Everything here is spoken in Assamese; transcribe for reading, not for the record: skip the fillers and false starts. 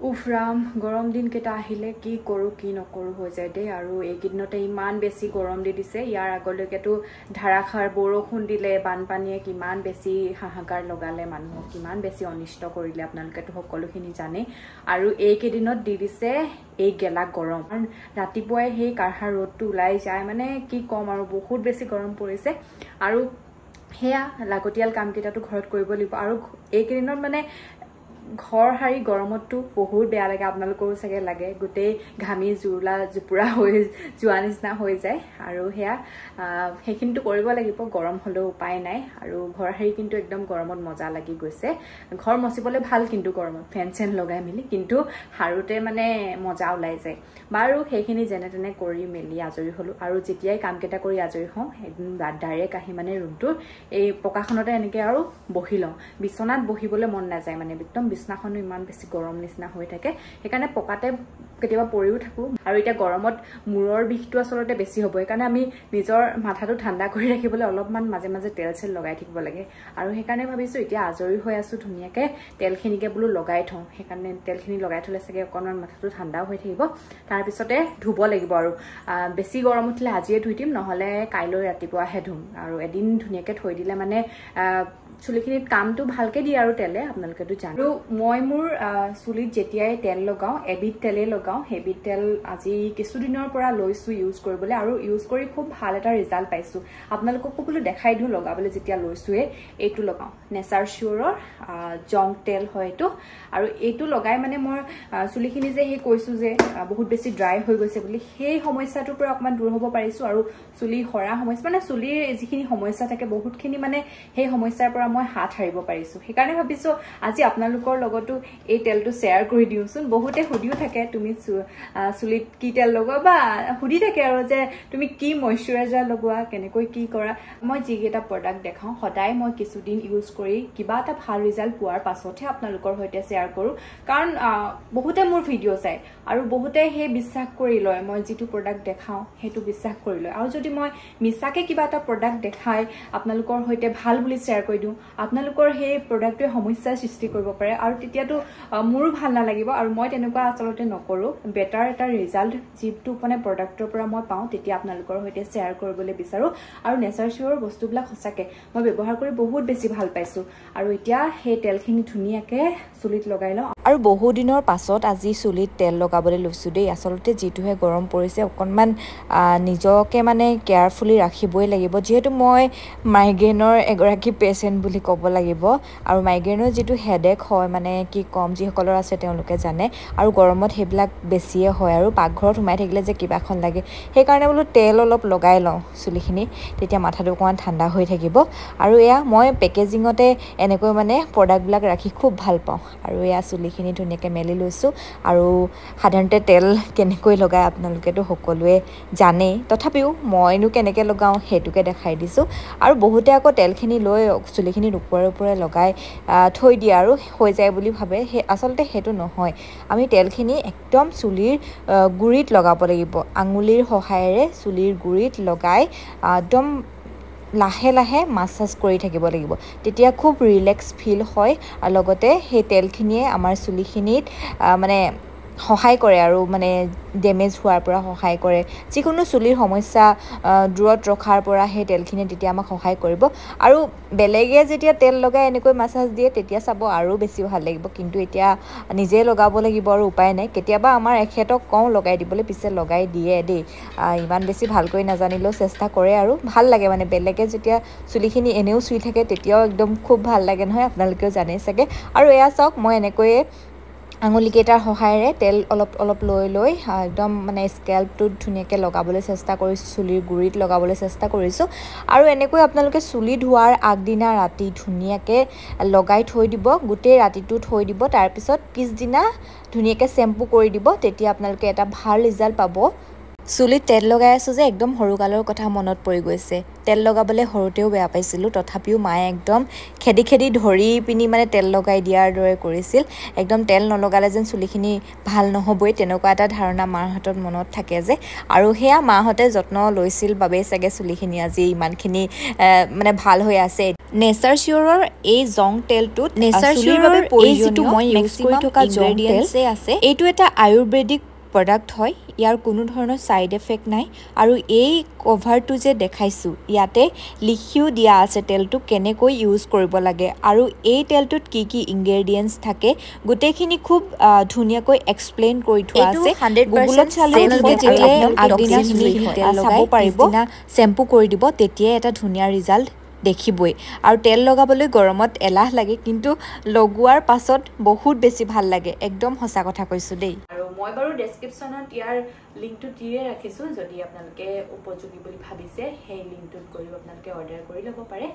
উফৰাম গৰম দিন কেটা আহিলে কি কৰো কি নকৰো হৈ যায় দে আৰু এইকেদিনতে ইমান বেছি গৰম দি দিছে ইয়াৰ আগলৈকেতো ধাৰাখাৰ বৰষুণ দিলে বানপানীয়ে কিমান বেছি হাহাকাৰ লগালে মানুহক কিমান বেছি অনিষ্ট কৰিলে আপোনালোকেতো সকলোখিনি জানে আৰু এইকেদিনত দি দিছে এই গেলা গৰম কাৰণ ৰাতিপুৱাই সেই কাঢ়া ৰ'দটো ওলাই যায় মানে কি কম আৰু বহুত বেছি গৰম পৰিছে আৰু হেয়া লাগতিয়াল কাম কেটাটো ঘৰত কৰিব লাগিব আৰু এইকেদিনত মানে ঘৰ হাৰি গৰমতটো বহুত বেয়া লাগে আপোনালোকৰো চাগে লাগে গোটেই ঘামি জুৰুলা জুপুৰা হৈ যোৱা নিচিনা হৈ যায় আৰু হেয়া সেইখিনিটো কৰিব লাগিব গৰম হলেও উপায় নাই আৰু ঘৰ হাৰি কিন্তু একদম গৰমত মজা লাগি গৈছে ঘৰ মচিবলৈ ভাল কিন্তু গৰমত ফেন চেন লগাই মিলি কিন্তু হাৰুতে মানে মজা ওলাই যায় বাৰু সেইখিনি যেনে তেনে কৰি মেলি আজৰি হলো আৰু যেতিয়াই কাম কেটা কৰি আজৰি হওঁ একদম ডাইৰেক্ট আহি মানে ৰুমটোৰ এই পকাখনতে এনেকে আৰু বহি লওঁ বিছনাত বহিবলৈ মন নাযায় মানে একদম বিছনাখনো ইমান বেছি গৰম নিচিনা হৈ থাকে সেইকাৰণে পকাতে কেতিয়াবা পৰিও থাকো আৰু এতিয়া গৰমত মূৰৰ বিষটো আসলতে বেছি হ'ব সেইকাৰণে আমি নিজৰ মাথাটো ঠাণ্ডা কৰি ৰাখিবলৈ অলপমান মাজে মাজে তেল চেল লগাই থাকিব লাগে আৰু সেইকাৰণে ভাবিছো এতিয়া আজৰি হৈ আছো ধুনীয়াকে তেলখিনিকে বোলো লগাই থওঁ সেইকাৰণে তেলখিনি লগাই থলে চাগে অকণমান মাথাটো ঠাণ্ডা হৈ থাকিব তাৰ পিছতে ধুব লাগিব আৰু বেছি গৰম উঠিলে আজিয়ে ধুই দিম নহলে কাইলৈ ৰাতিপুৱাহে ধুম আৰু এদিন ধুনীয়াকে থৈ দিলে মানে চুলিখিনিত কামটো ভালকে দিয়ে আৰু তেলে আপোনালোকেতো জানে আৰু মই মোৰ চুলিত যেতিয়াই তেল লগাও এবিধ তেলে লগাও হেবিধ তেল আজি কিছুদিনৰ পৰা লৈছো ইউজ কৰিবলৈ আৰু ইউজ কৰি খুব ভাল এটা ৰিজাল্ট পাইছো আপোনালোককো বোলো দেখাই দিও লগাবলৈ যেতিয়া লৈছোৱে এইটো লগাও নেচাৰ শিউৰৰ জং তেল হয় এইটো আৰু এইটো লগাই মানে মই চুলিখিনি যে সেই কৈছো যে বহুত বেছি ড্ৰাই হৈ গৈছে বুলি সেই সমস্যাটোৰ পৰা অকমান দূৰ হ'ব পাৰিছো আৰু চুলি হৰা সমস্যা মানে চুলিৰ যিখিনি সমস্যা থাকে বহুতখিনি মানে সেই সমস্যাৰ পৰা মই হাত হাৰিব পাৰিছো সেইকাৰণে ভাবিছো আজি আপোনালোকৰ লগতো এই তেলটো শেয়াৰ কৰি দিওঁচোন বহুতে সুধিও থাকে তুমি চুলিত কি তেল লগোৱা বা সুধি থাকে আৰু যে তুমি কি ময়শ্চাৰাইজাৰ লগোৱা কেনেকৈ কি কৰা মই যিকেইটা প্ৰডাক্ট দেখাও সদায় মই কিছুদিন ইউজ কৰি কিবা এটা ভাল ৰিজাল্ট পোৱাৰ পাছতহে আপোনালোকৰ সৈতে শেয়াৰ কৰো কাৰণ বহুতে মোৰ ভিডিঅ' চাই আৰু বহুতে সেই বিশ্বাস কৰি লয় মই যিটো প্ৰডাক্ট দেখাও সেইটো বিশ্বাস কৰি লয় আৰু যদি মই মিছাকে কিবা এটা প্ৰডাক্ট দেখাই আপোনালোকৰ সৈতে ভাল বুলি শেয়াৰ কৰি দিওঁ আপোনালোকৰ সেই প্ৰডাক্টটোৱে সমস্যাৰ সৃষ্টি কৰিব পাৰে আৰু তেতিয়াতো মোৰো ভাল নালাগিব আৰু মই তেনেকুৱা আসলতে নকৰো বেটাৰ এটা ৰিজাল্ট যিটো মানে প্ৰডাক্টৰ পৰা মই পাওঁ তেতিয়া আপোনালোকৰ সৈতে শেয়াৰ কৰিবলৈ বিচাৰো আৰু নেচাৰ শিউৰৰ বস্তুবিলাক সঁচাকে মই ব্যৱহাৰ কৰি বহুত বেছি ভাল পাইছো আৰু এতিয়া সেই তেলখিনি ধুনীয়াকে চুলিত লগাই লওঁ আৰু বহু দিনৰ পাছত আজি চুলিত তেল লগাবলৈ লৈছো দেই আসলতে যিটোহে গৰম পৰিছে অকণমান নিজকে মানে কেয়াৰফুলি ৰাখিবই লাগিব যিহেতু মই মাইগ্ৰেনৰ এগৰাকী পেচেণ্ট বুলি ক'ব লাগিব আৰু মাইগ্ৰেনৰ যিটো হেডেক হয় মানে কি কম যিসকলৰ আছে তেওঁলোকে জানে আৰু গৰমত সেইবিলাক বেছিয়ে হয় আৰু পাকঘৰত সোমাই থাকিলে যে কিবাখন লাগে সেইকাৰণে বোলো তেল অলপ লগাই লওঁ চুলিখিনি তেতিয়া মাথাটো অকণমান ঠাণ্ডা হৈ থাকিব আৰু এয়া মই পেকেজিঙতে এনেকৈ মানে প্ৰডাক্টবিলাক ৰাখি খুব ভাল পাওঁ আৰু এয়া চুলিখিনি ধুনীয়াকৈ মেলি লৈছোঁ আৰু সাধাৰণতে তেল কেনেকৈ লগাই আপোনালোকেতো সকলোৱে জানেই তথাপিও মইনো কেনেকৈ লগাওঁ সেইটোকে দেখাই দিছোঁ আৰু বহুতে আকৌ তেলখিনি লৈ চুলিখিনিত ওপৰে ওপৰে লগাই থৈ দিয়ে আৰু হৈ যায় বুলি ভাবে সেই আচলতে সেইটো নহয় আমি তেলখিনি একদম চুলিৰ গুৰিত লগাব লাগিব আঙুলিৰ সহায়েৰে চুলিৰ গুৰিত লগাই একদম লাহে লাহে মাছাজ কৰি থাকিব লাগিব তেতিয়া খুব ৰিলেক্স ফিল হয় আৰু লগতে সেই তেলখিনিয়ে আমাৰ চুলিখিনিত মানে সহায় কৰে আৰু মানে ডেমেজ হোৱাৰ পৰা সহায় কৰে যিকোনো চুলিৰ সমস্যা দূৰত ৰখাৰ পৰা সেই তেলখিনি তেতিয়া আমাক সহায় কৰিব আৰু বেলেগে যেতিয়া তেল লগাই এনেকৈ মাছাজ দিয়ে তেতিয়া চাব আৰু বেছি ভাল লাগিব কিন্তু এতিয়া নিজে লগাব লাগিব আৰু উপায় নাই কেতিয়াবা আমাৰ এখেতক কওঁ লগাই দিবলৈ পিছে লগাই দিয়ে দেই ইমান বেছি ভালকৈ নাজানিলেও চেষ্টা কৰে আৰু ভাল লাগে মানে বেলেগে যেতিয়া চুলিখিনি এনেও চুই থাকে তেতিয়াও একদম খুব ভাল লাগে নহয় আপোনালোকেও জানে চাগে আৰু এয়া চাওক মই এনেকৈয়ে আঙুলিকেইটাৰ সহায়েৰে তেল অলপ অলপ লৈ লৈ একদম মানে স্কেল্পটোত ধুনীয়াকৈ লগাবলৈ চেষ্টা কৰিছোঁ চুলিৰ গুৰিত লগাবলৈ চেষ্টা কৰিছোঁ আৰু এনেকৈ আপোনালোকে চুলি ধোৱাৰ আগদিনা ৰাতি ধুনীয়াকৈ লগাই থৈ দিব গোটেই ৰাতিটো থৈ দিব তাৰপিছত পিছদিনা ধুনীয়াকৈ শ্বেম্পু কৰি দিব তেতিয়া আপোনালোকে এটা ভাল ৰিজাল্ট পাব চুলিত তেল লগাই আছোঁ যে একদম সৰুকালৰ কথা মনত পৰি গৈছে তেল লগাবলৈ সৰুতেও বেয়া পাইছিলোঁ তথাপিও মায়ে একদম খেদি খেদি ধৰি পিনি মানে তেল লগাই দিয়াৰ দৰে কৰিছিল একদম তেল নলগালে যেন চুলিখিনি ভাল নহ'বই তেনেকুৱা এটা ধাৰণা মাৰ হাতত মনত থাকে যে আৰু সেয়া মাহঁতে যত্ন লৈছিল বাবেই চাগে চুলিখিনি আজি ইমানখিনি মানে ভাল হৈ আছে নেচাৰ চিয়ৰৰ এই জং তেলটোত নেচাৰ চিয়ৰৰ এই যিটো মই ইউজ কৰি থকা ইনগ্ৰেডিয়েণ্টছ আছে এইটো এটা আয়ুৰ্বেদিক প্ৰডাক্ট হয় ইয়াৰ কোনো ধৰণৰ সাইড এফেক্ট নাই আৰু এই কভাৰটো যে দেখাইছো ইয়াতে লিখিও দিয়া আছে তেলটো কেনেকৈ ইউজ কৰিব লাগে আৰু এই তেলটোত কি কি ইনগ্ৰেডিয়েন্টছ থাকে গোটেইখিনি খুব ধুনিয়াকৈ এক্সপ্লেইন কৰি থোৱা আছে 100% চেলকে যেতিয়া আগদিনা তেল লগাব পাৰিব না শ্যাম্পু কৰি দিব তেতিয়া এটা ধুনিয়া ৰিজাল্ট দেখিবই আৰু তেল লগাবলৈ গৰমত এলাহ লাগে কিন্তু লগোৱাৰ পাছত বহুত বেছি ভাল লাগে একদম সঁচা কথা কৈছো দেই আৰু মই বাৰু ডেসক্ৰিপচনত ইয়াৰ লিংকটো দিয়ে ৰাখিছো যদি আপোনালোকে উপযোগী বুলি ভাবিছে সেই লিংকটোত গৈ আপোনালোকে অৰ্ডাৰ কৰি ল'ব পাৰে